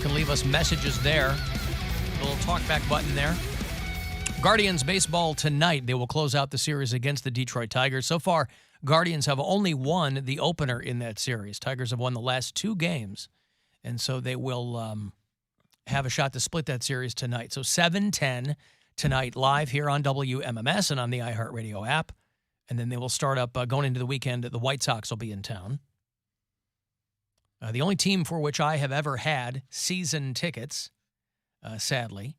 can leave us messages there. A little talkback button there. Guardians baseball tonight. They will close out the series against the Detroit Tigers. So far, Guardians have only won the opener in that series. Tigers have won the last 2 games, and so they will have a shot to split that series tonight. So 7:10 tonight live here on WMMS and on the iHeartRadio app. And then they will start up going into the weekend. The White Sox will be in town. The only team for which I have ever had season tickets, sadly,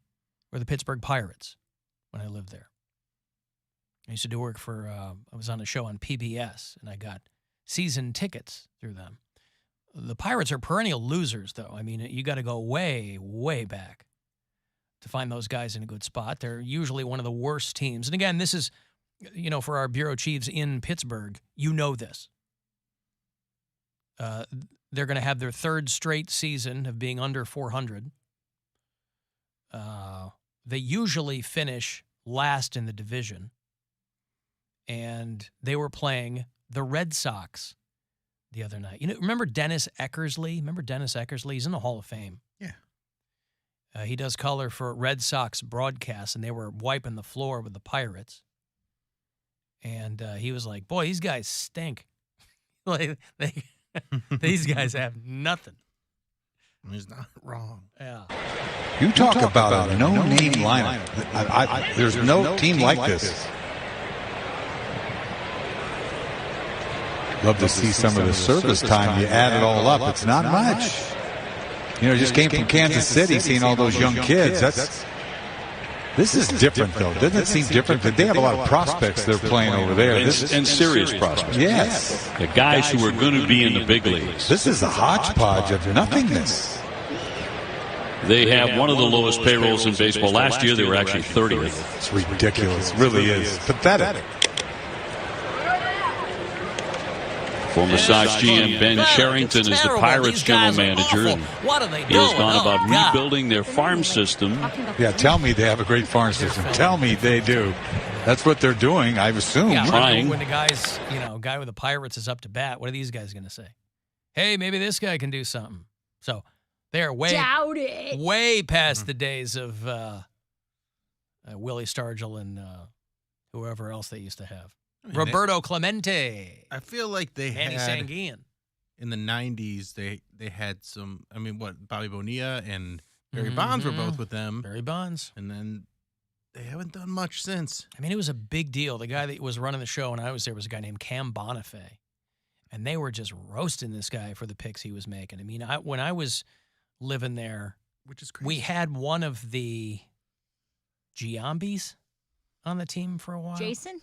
were the Pittsburgh Pirates when I lived there. I used to do work for, I was on a show on PBS, and I got season tickets through them. The Pirates are perennial losers, though. I mean, you got to go way, way back to find those guys in a good spot. They're usually one of the worst teams. And again, this is, for our bureau chiefs in Pittsburgh, this. They're going to have their 3rd straight season of being under 400. They usually finish last in the division. And they were playing the Red Sox the other night. Remember Dennis Eckersley? He's in the Hall of Fame. Yeah. He does color for Red Sox broadcasts, and they were wiping the floor with the Pirates. And he was like, boy, these guys stink. These guys have nothing. He's not wrong. Yeah. You talk about a no-name lineup. There's no team like this. Love to see some of the service time. You add it all up. It's not much. Just came from Kansas City, seeing all those young kids. This is different, though. Doesn't it seem different? They have a lot of prospects they're playing over there. And serious prospects. Yes. The guys who are going to be in the big leagues. This is a hodgepodge of nothingness. They have one of the lowest payrolls in baseball. Last year, they were actually 30th. It's ridiculous. It really is. Pathetic. Former Sox GM Ben Cherington is the Pirates general manager. And what are they doing? he has gone about rebuilding their farm system. Yeah, tell me they have a great farm system. Tell me they do. That's what they're doing, I assume. Yeah, trying. When the guy's, guy with the Pirates is up to bat, what are these guys going to say? Hey, maybe this guy can do something. So they're way past the days of Willie Stargell and whoever else they used to have. Roberto Clemente. I feel like they Manny had Sanguillen. In the 90s, they had some, Bobby Bonilla and Barry Bonds were both with them. Barry Bonds. And then they haven't done much since. It was a big deal. The guy that was running the show when I was there was a guy named Cam Bonifay. And they were just roasting this guy for the picks he was making. When I was living there, which is crazy, we had one of the Giambis on the team for a while. Jason?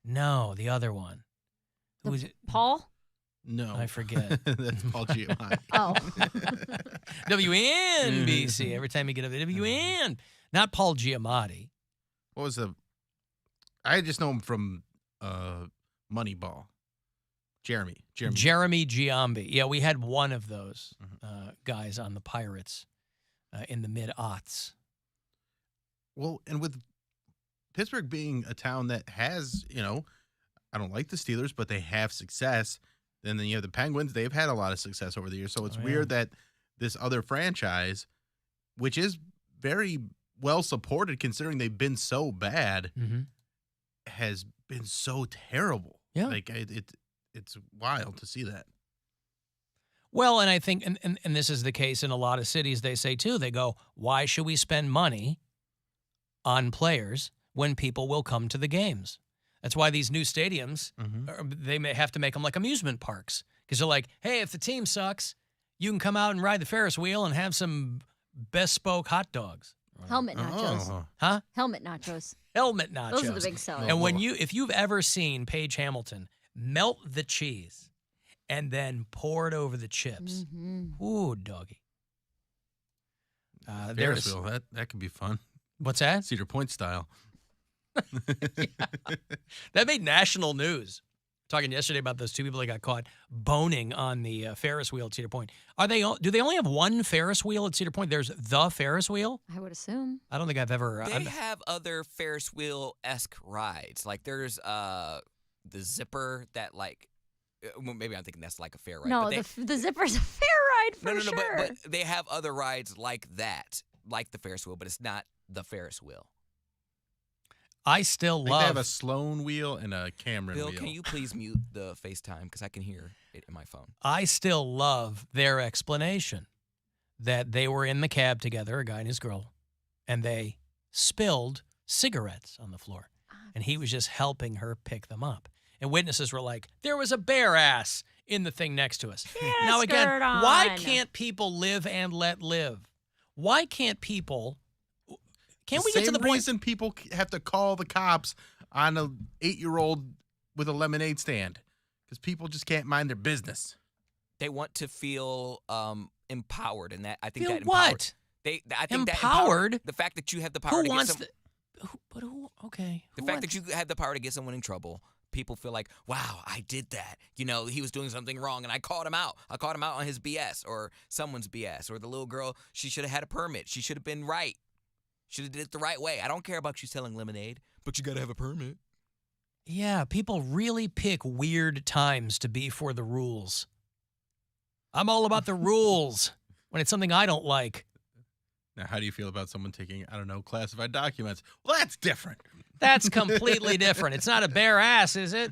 No, the other one. Who was it? Paul? No. I forget. That's Paul Giamatti. Oh. WNBC. Every time you get a WN. Not Paul Giamatti. What was I just know him from Moneyball. Jeremy Giambi. Yeah, we had one of those guys on the Pirates in the mid-aughts. Well, and with Pittsburgh being a town that has, I don't like the Steelers, but they have success. And then you have the Penguins. They've had a lot of success over the years. So it's weird that this other franchise, which is very well supported considering they've been so bad, has been so terrible. Yeah. It's wild to see that. Well, and I think, and this is the case in a lot of cities, they say too, they go, why should we spend money on players when people will come to the games? That's why these new stadiums, they may have to make them like amusement parks. Because they're like, hey, if the team sucks, you can come out and ride the Ferris wheel and have some bespoke hot dogs. Helmet nachos. Huh? Helmet nachos. Helmet nachos. Those are the big sellers. And if you've ever seen Paige Hamilton melt the cheese and then pour it over the chips, ooh, doggy. Ferris wheel, that could be fun. What's that? Cedar Point style. That made national news. Talking yesterday about those 2 people that got caught boning on the Ferris wheel at Cedar Point. Do they only have one Ferris wheel at Cedar Point? There's the Ferris wheel? I would assume. I don't think I've ever... They have other Ferris wheel-esque rides. Like there's the zipper that Well, maybe I'm thinking that's like a fair ride. No, but the zipper's a fair ride for no, sure. but they have other rides like that, like the Ferris wheel, but it's not the Ferris wheel. I still They love. have a Sloan wheel and a Cameron Bill, wheel. can you please mute the FaceTime because I can hear it in my phone. I still love their explanation that they were in the cab together, a guy and his girl, and they spilled cigarettes on the floor, and he was just helping her pick them up. And witnesses were like, "There was a bare ass in the thing next to us." Now again, skirt on. why can't people live and let live? Why can't people? Can't we get to the point? reason people have to call the cops on a 8-year-old with a lemonade stand because people just can't mind their business. They want to feel empowered, and that I think Feel that empowered. what? I think that Empowered? the fact that you have the power Who to wants get who? Okay. the fact that you have the power to get someone in trouble. People feel like, wow, I did that. You know, he was doing something wrong, and I called him out. I called him out on his BS or someone's BS. Or the little girl, she should have had a permit. She should have been right. Should have did it the right way. I don't care about you selling lemonade, but you got to have a permit. Yeah, people really pick weird times to be for the rules. I'm all about the rules when it's something I don't like. Now, how do you feel about someone taking, I don't know, classified documents? Well, that's different. That's completely different. It's not a bare ass, is it?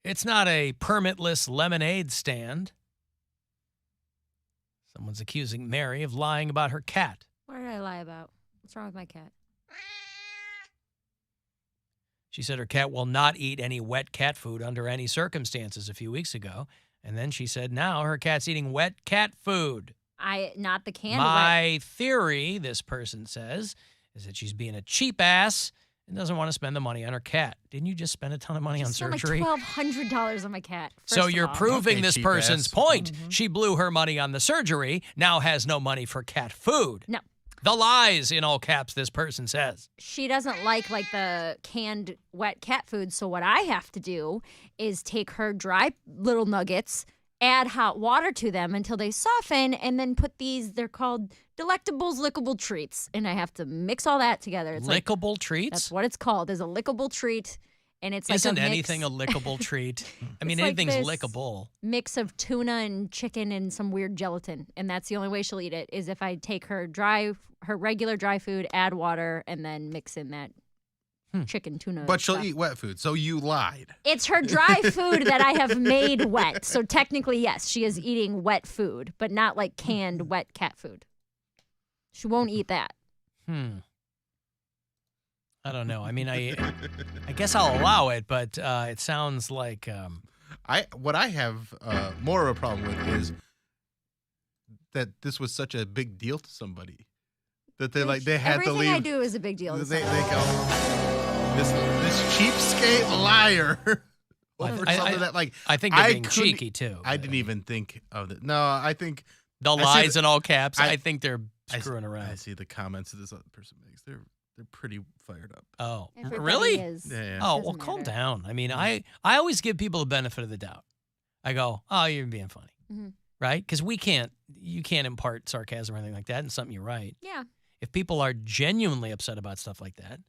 It's not a permitless lemonade stand. Someone's accusing Mary of lying about her cat. What did I lie about? What's wrong with my cat? She said her cat will not eat any wet cat food under any circumstances a few weeks ago. And then she said now her cat's eating wet cat food. Not the canned My theory, this person says, is that she's being a cheap ass and doesn't want to spend the money on her cat. Didn't you just spend a ton of money on spent surgery? like $1,200 on my cat. So first you're of all. proving Okay, this cheap person's ass. point. She blew her money on the surgery, now has no money for cat food. No. The lies, in all caps, this person says. She doesn't like the canned wet cat food, so what I have to do is take her dry little nuggets, add hot water to them until they soften, and then put they're called Delectables Lickable Treats, and I have to mix all that together. It's like, Lickable treats? that's what it's called, is a lickable treat, and it's like Isn't a mix, anything a lickable treat? I mean, It's like anything's this lickable. mix of tuna and chicken and some weird gelatin, and that's the only way she'll eat it, is if I take her regular dry food, add water, and then mix in that chicken tuna. But she'll stuff. eat wet food, so you lied. It's her dry food that I have made wet. So technically, yes, she is eating wet food, but not like canned wet cat food. She won't eat that. I don't know. I mean, I guess I'll allow it, but it sounds like What I have more of a problem with is that this was such a big deal to somebody that they had Everything to leave. I do is a big deal. to They someone. go, this cheapskate liar over something that I think they're being couldn't- cheeky too. I didn't even think of it. No, I think The I see lies the- in all caps. I- I think they're I s- screwing I around. see the comments that this other person makes. They're pretty fired up. Oh, Everybody really? is. Yeah. Oh, Doesn't well, calm matter. down. I mean, I always give people the benefit of the doubt. I go, oh, you're being funny, Mhm. right? Because you can't impart sarcasm or anything like that in something you write. Yeah. If people are genuinely upset about stuff like that,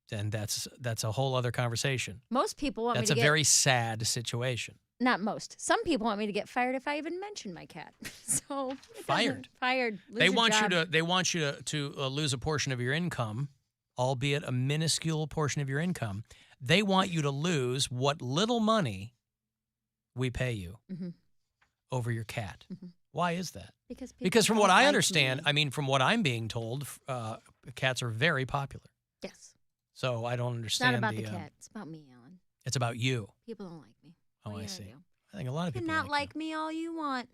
then that's a whole other conversation. Most people want That's me a to get very sad situation. not most. Some people want me to get fired if I even mention my cat. So it doesn't- Fired. Fired. Lose They your want job. you to lose a portion of your income, albeit a minuscule portion of your income. They want you to lose what little money we pay you Mhm. over your cat. Mhm. Why is that? Because Because from people what don't I like understand, me. I mean, from what I'm being told, cats are very popular. Yes. So I don't It's not understand about the cat. It's about me, Alan. It's about you. People don't like me. Oh, What are I you gonna see. do? I think a lot of You can people not like like me all you want.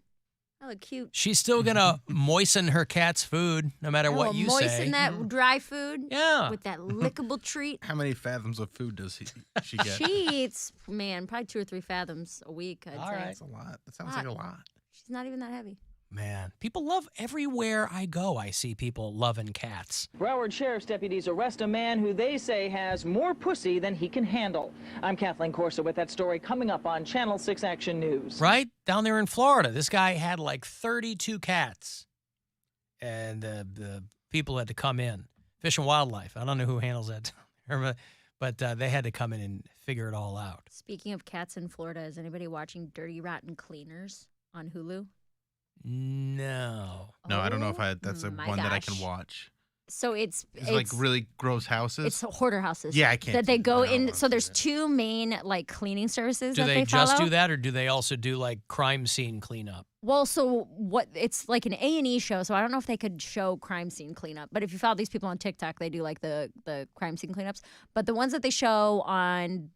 I look cute. She's still gonna moisten her cat's food no matter I what will you moisten say. that dry food Yeah. with that lickable treat. How many fathoms of food does she get? She eats, man, probably 2 or 3 fathoms a week, I'd All say. right. That's a lot. That sounds like a lot. She's not even that heavy. Man, people love everywhere I go. I see people loving cats. Broward Sheriff's deputies arrest a man who they say has more pussy than he can handle. I'm Kathleen Corsa with that story coming up on Channel 6 Action News. Right? Down there in Florida, this guy had like 32 cats. And the people had to come in. Fish and Wildlife. I don't know who handles that. But they had to come in and figure it all out. Speaking of cats in Florida, is anybody watching Dirty Rotten Cleaners on Hulu? No. No, I don't know if that's my one that I gosh. can watch. So it's like really gross houses. It's hoarder houses. Yeah, I can't. That they do go that. I don't in. wanna So do there's that. 2 main like cleaning services Do that they they just follow. do that, or do they also do like crime scene cleanup? Well, so what? It's like an A&E show, so I don't know if they could show crime scene cleanup. But if you follow these people on TikTok, they do like the crime scene cleanups. But the ones that they show on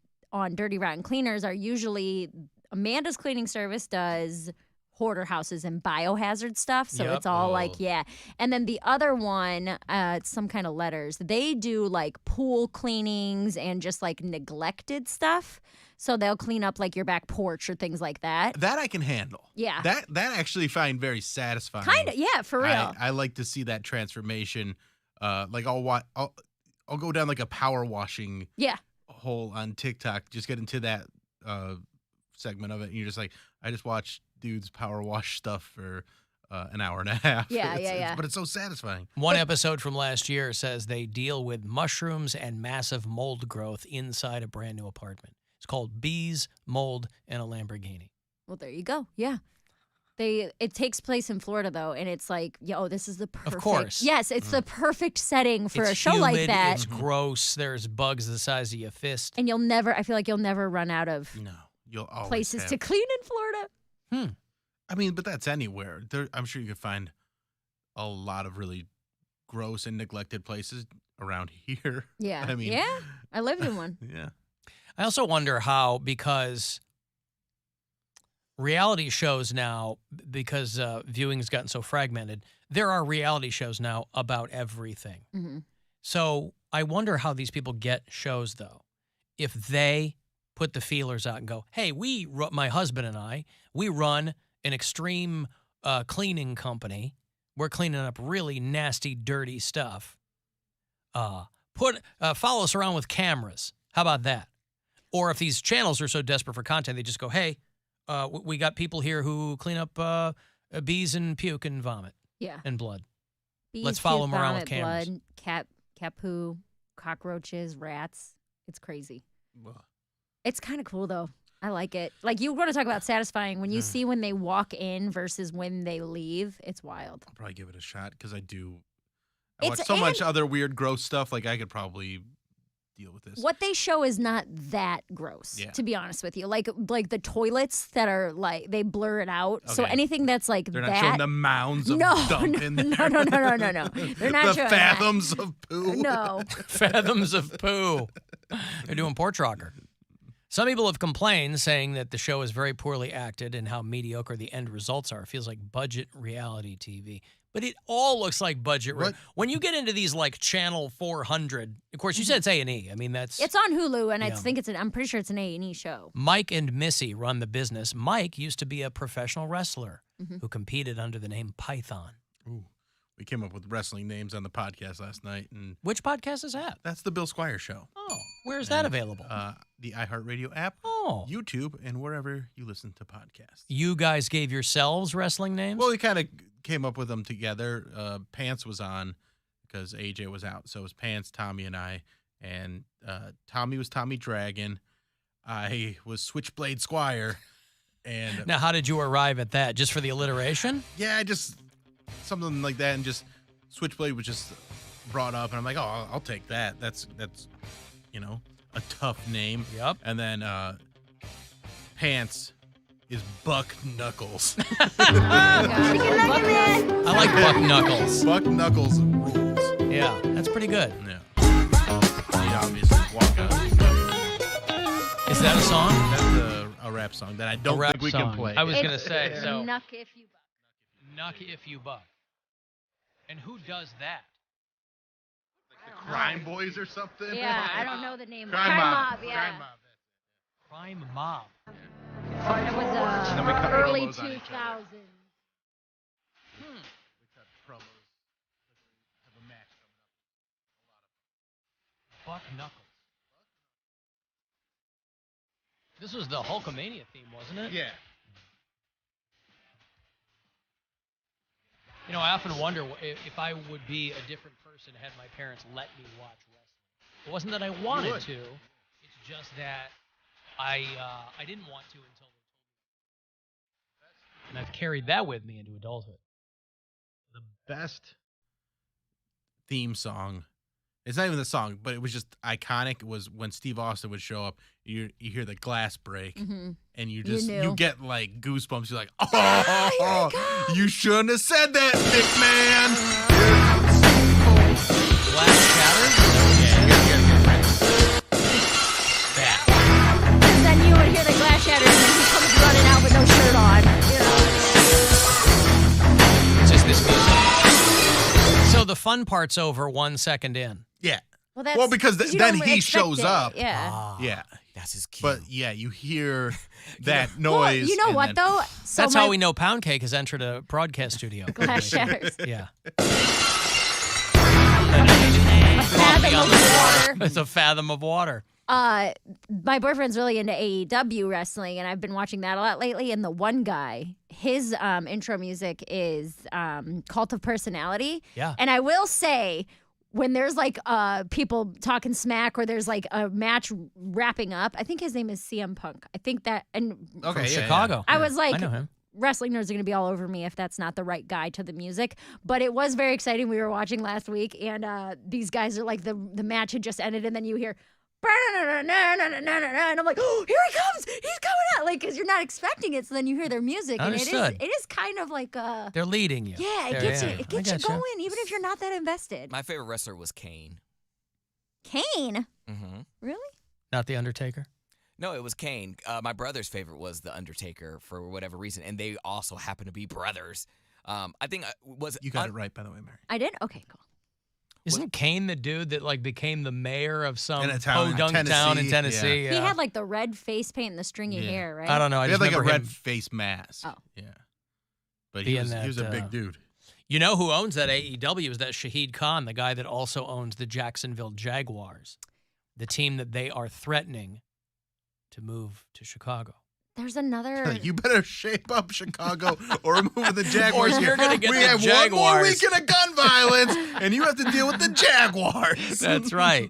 Dirty Rotten Cleaners are usually Amanda's cleaning service does hoarder houses and biohazard stuff. So Yep. it's all like, Oh. yeah. And then the other one, it's some kind of letters. They do like pool cleanings and just like neglected stuff. So they'll clean up like your back porch or things like that. That I can handle. Yeah. That actually find very satisfying. Kind of, yeah, for real. I like to see that transformation. Like I'll go down like a power washing Yeah. hole on TikTok. Just get into that segment of it, and you're just like, I just watched dudes power wash stuff for an hour and a half. Yeah, It's- yeah. But it's so satisfying. One episode from last year says they deal with mushrooms and massive mold growth inside a brand new apartment. It's called Bees, Mold, and a Lamborghini. Well, there you go. Yeah. It takes place in Florida though, and it's like, this is the perfect. course. Yes, it's the perfect setting for It's a show humid, like that. It's gross. There's bugs the size of your fist. And I feel like you'll never run out of No, you'll always places have. to clean in Florida. I mean, but that's anywhere. I'm sure you could find a lot of really gross and neglected places around here. Yeah. I mean, yeah. I lived in one. yeah. I also wonder how, because reality shows now, because viewing's gotten so fragmented, there are reality shows now about everything. hmm So I wonder how these people get shows, though. If they put the feelers out and go, hey, my husband and I, we run an extreme cleaning company. We're cleaning up really nasty, dirty stuff. Follow us around with cameras. How about that? Or if these channels are so desperate for content, they just go, hey, we got people here who clean up bees and puke and vomit Yeah. and blood. Bees, Let's follow puke, 'em around with vomit, cameras. Blood, cat poo, cockroaches, rats. It's crazy. Well, It's kind of cool though. I like it. Like you want to talk about satisfying when you see when they walk in versus when they leave. It's wild. I'll probably give it a shot because I It's- watch so much other weird, gross stuff. Like I could probably deal with this. What they show is not that gross, Yeah. to be honest with you. Like the toilets that are like they blur it out. So Okay. anything that's like They're not that. showing the mounds of No, dump no, in no, there. no. They're not the showing that. fathoms of poo. No. Fathoms of poo. They're doing porch rocker. Some people have complained, saying that the show is very poorly acted and how mediocre the end results are. It feels like budget reality TV. But it all looks like budget. What? When you get into these like Channel 400, of course, you said it's A&E. I mean, that's... It's on Hulu, and I Yeah. think I'm pretty sure it's an A&E show. Mike and Missy run the business. Mike used to be a professional wrestler who competed under the name Python. Ooh, we came up with wrestling names on the podcast last night, and Which podcast is that? that's the Bill Squire Show. Oh, where's that available? The iHeartRadio app, Oh. YouTube, and wherever you listen to podcasts. You guys gave yourselves wrestling names? Well, we kind of came up with them together. Pants was on because AJ was out, so it was Pants, Tommy, and I. And Tommy was Tommy Dragon. I was Switchblade Squire. And Now, how did you arrive at that? Just for the alliteration? yeah, I just something like that, and just Switchblade was just brought up, and I'm like, oh, I'll take that. That's a tough name. Yep. And then Pants is Buck Knuckles. I like Buck Knuckles. Buck Knuckles rules. Yeah, that's pretty good. Yeah. Yeah, obviously, walk out. Is that a song? That's a rap song that I don't rap think we song. can play. I was going to say, so... Knuck if you buck. Knock if you buck. And who does that? Crime Boys or something? Yeah, I don't know the name. Crime Mob. yeah. Crime Mob. Crime Mob. That was then we cut early promos on each 2000s. We cut promos. Have a match coming up. Buck Knuckles. This was the Hulkamania theme, wasn't it? Yeah. You know, I often wonder if I would be a different person had my parents let me watch wrestling. It wasn't that I wanted to. It's just that I didn't want to until they told me. And I've carried that with me into adulthood. The best theme song. It's not even the song, but it was just iconic. Was when Steve Austin would show up. You hear the glass break, and you get like goosebumps. You're like, oh, you shouldn't have said that, big man. Glass shatters? Because then you would hear the glass shatters, and then he comes running out with no shirt on. It's just this music. So the fun part's over 1 second in. Yeah. Well, because you then don't he expect shows it. up. Yeah. Yeah. That's his cue. But yeah, you hear that Well, noise. you know and what, then- though? So That's how we know Poundcake has entered a broadcast studio. Glass shatters. Yeah. A fathom of water. It's a fathom of water. My boyfriend's really into AEW wrestling, and I've been watching that a lot lately. And the one guy, his intro music is Cult of Personality. Yeah. And I will say, when there's like people talking smack or there's like a match wrapping up, I think his name is CM Punk. I think that, and From Chicago. I was like, I know him. wrestling nerds are going to be all over me if that's not the right guy to the music. But it was very exciting. We were watching last week, and these guys are like, the match had just ended, and then you hear, and I'm like, oh, here he comes. He's coming out. Like, because you're not expecting it. So then you hear their music, Understood. and it is kind of like They're leading you. yeah, it There, gets yeah. you, it I gets you gotcha. going, even if you're not that invested. My favorite wrestler was Kane. Kane, Mm-hmm. really? Not The Undertaker? No, it was Kane. My brother's favorite was The Undertaker for whatever reason, and they also happen to be brothers. I think was You got it right, by the way, Mary. I did. Okay, cool. Isn't Kane the dude that like became the mayor of some In a town in podunk town in Tennessee, Tennessee? He had like the red face paint and the stringy Yeah. hair, right? I don't know. I He just had like a remember red him. face mask. Oh. Yeah. But he Being was a that, big dude. You know who owns that AEW is that Shahid Khan, the guy that also owns the Jacksonville Jaguars, the team that they are threatening to move to Chicago. There's another. You better shape up, Chicago, or we're moving the Jaguars. Or you're gonna get we the have Jaguars. 1 more weekend of gun violence, and you have to deal with the Jaguars. That's right.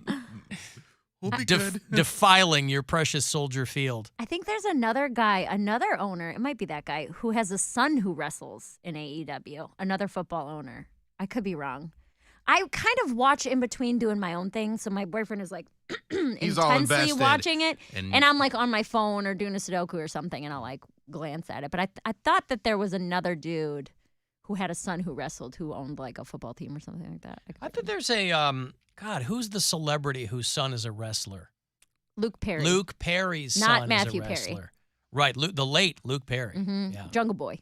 We'll be good. Defiling your precious Soldier Field. I think there's another guy, another owner. It might be that guy who has a son who wrestles in AEW. Another football owner. I could be wrong. I kind of watch in between doing my own thing. So my boyfriend is like He's all intensely invested. watching it, And- and I'm like on my phone or doing a Sudoku or something, and I'll like glance at it. But I thought that there was another dude who had a son who wrestled who owned like a football team or something like that. I thought there's a God, who's the celebrity whose son is a wrestler? Luke Perry. Luke Perry's Not son Matthew is a Perry. wrestler. Right, the late Luke Perry. Mm-hmm. Yeah. Jungle Boy.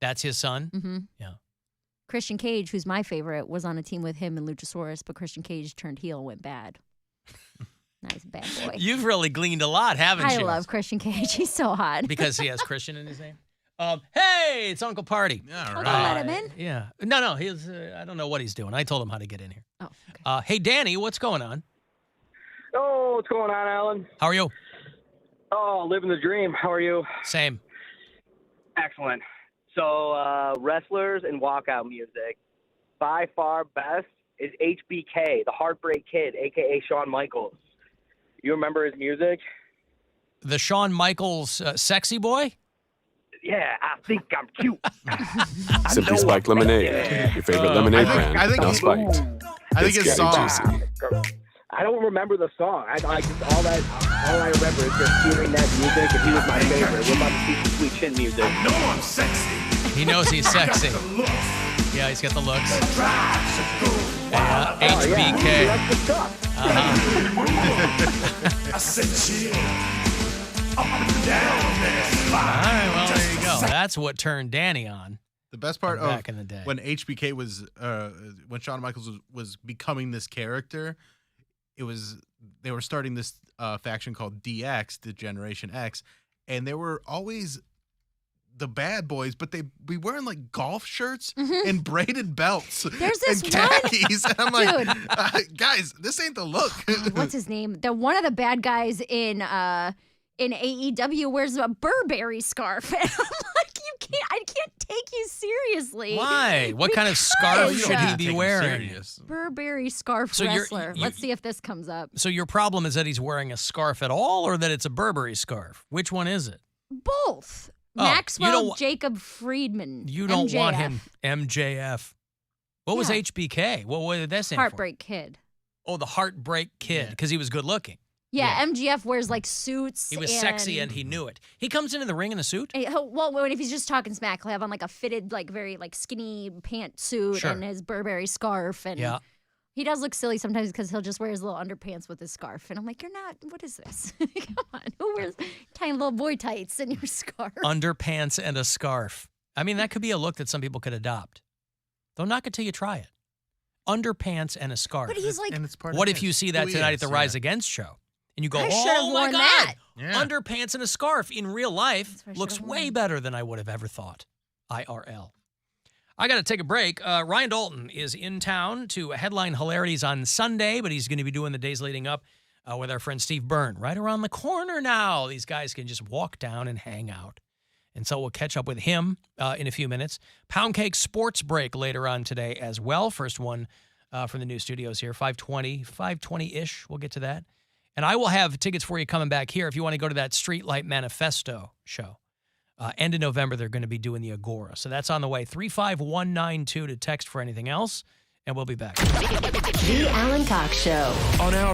That's his son? Mm-hmm. Yeah. Christian Cage, who's my favorite, was on a team with him and Luchasaurus, but Christian Cage turned heel and went bad. Now he's a bad boy. You've really gleaned a lot, haven't I you? love Christian Cage. He's so hot. Because he has Christian in his name. Hey, it's Uncle Party. All Don't right. let him in. Yeah. No, he's. I don't know what he's doing. I told him how to get in here. Oh, okay. Hey, Danny, what's going on? Oh, what's going on, Alan? How are you? Oh, living the dream. How are you? Same. Excellent. So, wrestlers and walkout music, by far best is HBK, the Heartbreak Kid, a.k.a. Shawn Michaels. You remember his music? The Shawn Michaels sexy boy? Yeah, I think I'm cute. Simply Spiked Lemonade, your favorite lemonade brand, I think now he- spiked. I think his It's getting song. juicy. I don't remember the song. I just all I remember is just hearing that music, and he was my favorite. We're about to see some Sweet Chin music. He knows he's sexy. Yeah, he's got the looks. Yeah, Oh, yeah. HBK. That's the stuff. All right, well, there you go. That's what turned Danny on. The best part of Back in the day. when HBK was when Shawn Michaels was becoming this character, they were starting this faction called DX, the Generation X, and they were always the bad boys, but they be wearing like golf shirts and braided belts There's this and one- khakis. And I'm like, Dude. guys, this ain't the look. What's his name? The one of the bad guys in AEW wears a Burberry scarf, and I'm like, I can't take you seriously. Why? What kind of scarf Because- should he Take be him wearing? serious. Burberry scarf So you're- wrestler. Let's see if this comes up. So your problem is that he's wearing a scarf at all, or that it's a Burberry scarf? Which one is it? Both. Oh, you Maxwell don't- Jacob Friedman. You don't want MJF. him MJF. What was Yeah. HBK? What did that stand Heartbreak Kid. for? Oh, the Heartbreak Kid, because he was good looking. Yeah, MGF wears like suits. He was sexy and he knew it. He comes into the ring in a suit? Well, if he's just talking smack, he'll have on like a fitted, like very like skinny pantsuit Sure. and his Burberry scarf. And Yeah. he does look silly sometimes because he'll just wear his little underpants with his scarf. And I'm like, you're not, what is this? Come on, who wears tiny little boy tights and your scarf? Underpants and a scarf. I mean, that could be a look that some people could adopt. Don't knock it till you try it. Underpants and a scarf. But he's like, And it's part of What if his- you see that who he tonight is, at the yeah. Rise Against show? And you go, I should've oh my worn God, that. Yeah. underpants and a scarf in real life That's what I looks should've way worn. better than I would have ever thought. IRL. I got to take a break. Ryan Dalton is in town to headline Hilarities on Sunday, but he's going to be doing the days leading up with our friend Steve Byrne right around the corner now. These guys can just walk down and hang out. And so we'll catch up with him in a few minutes. Poundcake Sports Break later on today as well. First one from the new studios here, 5:20-ish. We'll get to that. And I will have tickets for you coming back here if you want to go to that Streetlight Manifesto show. End of November, they're going to be doing the Agora. So that's on the way. 35192 to text for anything else, and we'll be back. The Alan Cox Show. On our